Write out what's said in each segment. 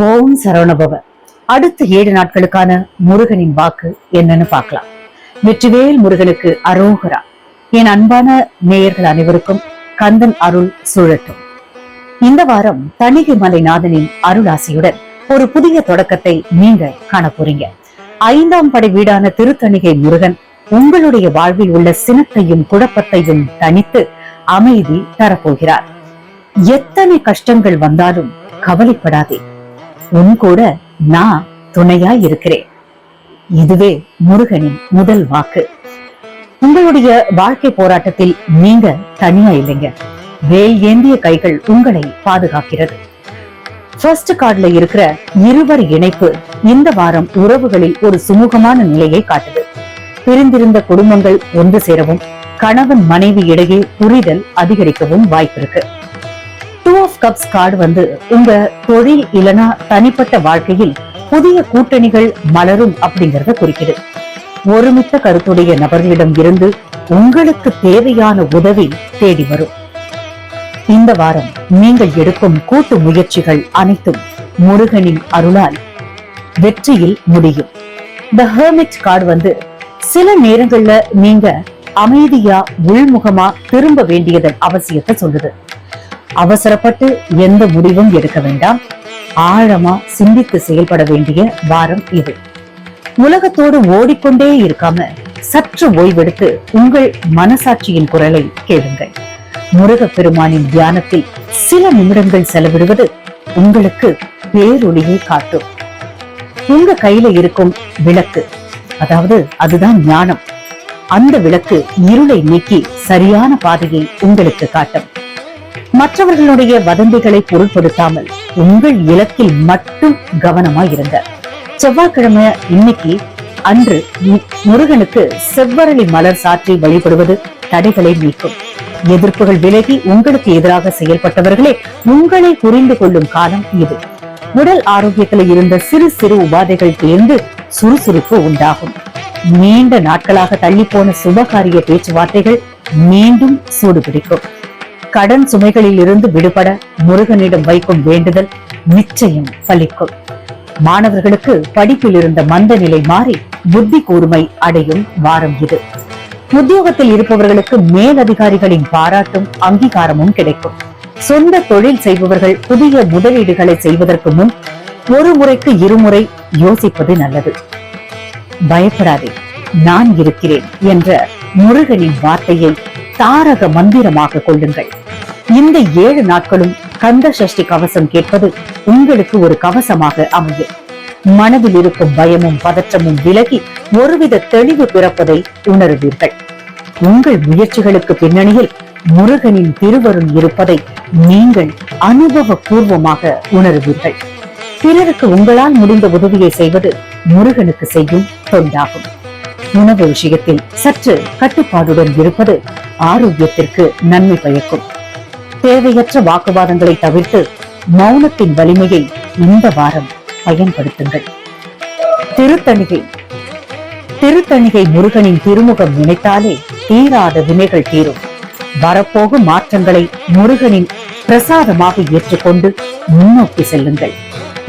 ஓம் சரவணபவ. அடுத்த 7 நாட்களுக்கான முருகனின் வாக்கு என்னன்னு பார்க்கலாம். வெற்றிவேல் முருகனுக்கு அரோகரா. என் அன்பான நேயர்கள் அனைவருக்கும் கந்தன் அருள் சூழட்டும். இந்த வாரம் தணிகை மலைநாதனின் அருளாசியுடன் ஒரு புதிய தொடக்கத்தை நீங்க காண போறீங்க. 5ஆம் படை வீடான திருத்தணிகை முருகன் உங்களுடைய வாழ்வில் உள்ள சினத்தையும் குழப்பத்தையும் தணித்து அமைதி தரப்போகிறார். எத்தனை கஷ்டங்கள் வந்தாலும் கவலைப்படாதே, உன் கூட நான் துணையா இருக்கிறேன். இதுவே முருகனின் முதல் வாக்கு. உங்களுடைய வாழ்க்கை போராட்டத்தில் நீங்க தனியா இல்லைங்க. வேல் ஏந்திய கைகள் உங்களை பாதுகாக்கிறது. ஃபர்ஸ்ட் கார்டுல இருக்கிற இருவர் இணைப்பு இந்த வாரம் உறவுகளில் ஒரு சுமூகமான நிலையை காட்டுது. பிரிந்திருந்த குடும்பங்கள் ஒன்று சேரவும் கணவன் மனைவி இடையே புரிதல் அதிகரிக்கவும் வாய்ப்பு இருக்கு. 2 of Cups கார்டு உங்க தொழில் இல்லனா தனிப்பட்ட வாழ்க்கையில் புதிய கூட்டணிகள் மலரும் அப்படிங்கறத குறிக்குது. ஒருமித்த கருத்துடைய நபர்களிடம் இருந்து உங்களுக்கு தேவையான உதவி தேடி வரும். இந்த வாரம் நீங்கள் எடுக்கும் கூட்டு முயற்சிகள் அனைத்தும் முருகனின் அருளால் வெற்றியில் முடியும். தி ஹெர்மிட் கார்டு சில நேரங்கள்ல நீங்க அமைதியா உள்முகமா திரும்ப வேண்டியதன் அவசியத்தை சொல்லுது. அவசரப்பட்டு எந்த முடிவும் எடுக்க வேண்டாம். ஆழமா சிந்தித்து செயல்பட வேண்டிய வாரம் இது. உலகத்தோடு ஓடிக்கொண்டே இருக்காம சற்று ஓய்வெடுத்து உங்கள் மனசாட்சியின் குரலை கேளுங்கள். முருகப்பெருமானின் தியானத்தில் சில நிமிடங்கள் செலவிடுவது உங்களுக்கு பேரொளியை காட்டும். உங்க கையில இருக்கும் விளக்கு, அதாவது அதுதான் ஞானம். அந்த விளக்கு இருளை நீக்கி சரியான பாதையை உங்களுக்கு காட்டும். மற்றவர்களுடைய வதந்திகளை பொருட்படுத்தாமல் உங்கள் இலக்கில் மட்டும் கவனமா இருங்க. செவ்வாய்க்கிழமை இன்னைக்கு அன்று முருகனுக்கு செவ்வரளி மலர் சாற்றி வழிபடுவது தடைகளை நீக்கும். எதிர்ப்புகள் விலகி உங்களுக்கு எதிராக செயல்பட்டவர்களே உங்களை புரிந்து கொள்ளும் காலம் இது. உடல் ஆரோக்கியத்தில் இருந்த சிறு சிறு உபாதைகள் தேர்ந்து சுறுசுறுப்பு உண்டாகும். நீண்ட நாட்களாக தள்ளி போன சுபகாரிய பேச்சுவார்த்தைகள் மீண்டும் சூடுபிடிக்கும். கடன் சுமைகளில் இருந்து விடுபட முருகனிடம் வைக்கும் வேண்டுதல் நிச்சயம் பலிக்கும். மாணவர்களுக்கு படிப்பில் இருந்த மந்த நிலை மாறி புத்தி கூர்மை அடையும் வாரம் இது. உத்தியோகத்தில் இருப்பவர்களுக்கு மேலதிகாரிகளின் பாராட்டும் அங்கீகாரமும் கிடைக்கும். சொந்த தொழில் செய்பவர்கள் புதிய முதலீடுகளை செய்வதற்கு முன் ஒரு முறைக்கு இருமுறை யோசிப்பது நல்லது. பயப்படாதே, நான் இருக்கிறேன் என்ற முருகனின் வார்த்தையை தாரக மந்திரமாக கொள்ளுங்கள். இந்த 7 நாட்களும் கந்த சஷ்டி கவசம் கேட்பது உங்களுக்கு ஒரு கவசமாக அமையும். மனதில் இருக்கும் பயமும் பதற்றமும் விலகி ஒருவித தெளிவு பிறப்பதை உணருவீர்கள். உங்கள் முயற்சிகளுக்கு பின்னணியில் முருகனின் திருவருள் இருப்பதை நீங்கள் அனுபவ பூர்வமாக உணருவீர்கள். பிறருக்கு உங்களால் முடிந்த உதவியை செய்வது முருகனுக்கு செய்யும் தொண்டாகும். உணவு விஷயத்தில் சற்று கட்டுப்பாடுடன் இருப்பது ஆரோக்கியத்திற்கு நன்மை பயக்கும். தேவையற்ற வாக்குவாதங்களை தவிர்த்து மௌனத்தின் வலிமையை இந்த வாரம் பயன்படுத்துங்கள். திருத்தணிகை முருகனின் திருமுகம் நினைத்தாலே தீராத வினைகள் தீரும். வரப்போகும் மாற்றங்களை முருகனின் பிரசாதமாக ஏற்றுக்கொண்டு முன்னோக்கி செல்லுங்கள்.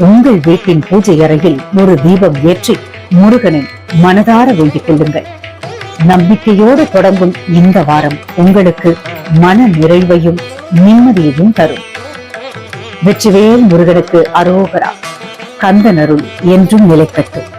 உங்கள் வீட்டின் பூஜை அறையில் ஒரு தீபம் ஏற்றி முருகனை மனதார வேண்டிக் கொள்ளுங்கள். நம்பிக்கையோடு தொடங்கும் இந்த வாரம் உங்களுக்கு மன நிறைவையும் நிம்மதியையும் தரும். வெற்றிவேல் முருகனுக்கு அரோகரா. கந்தன் அருள் என்றும் நிலைக்கட்டும்.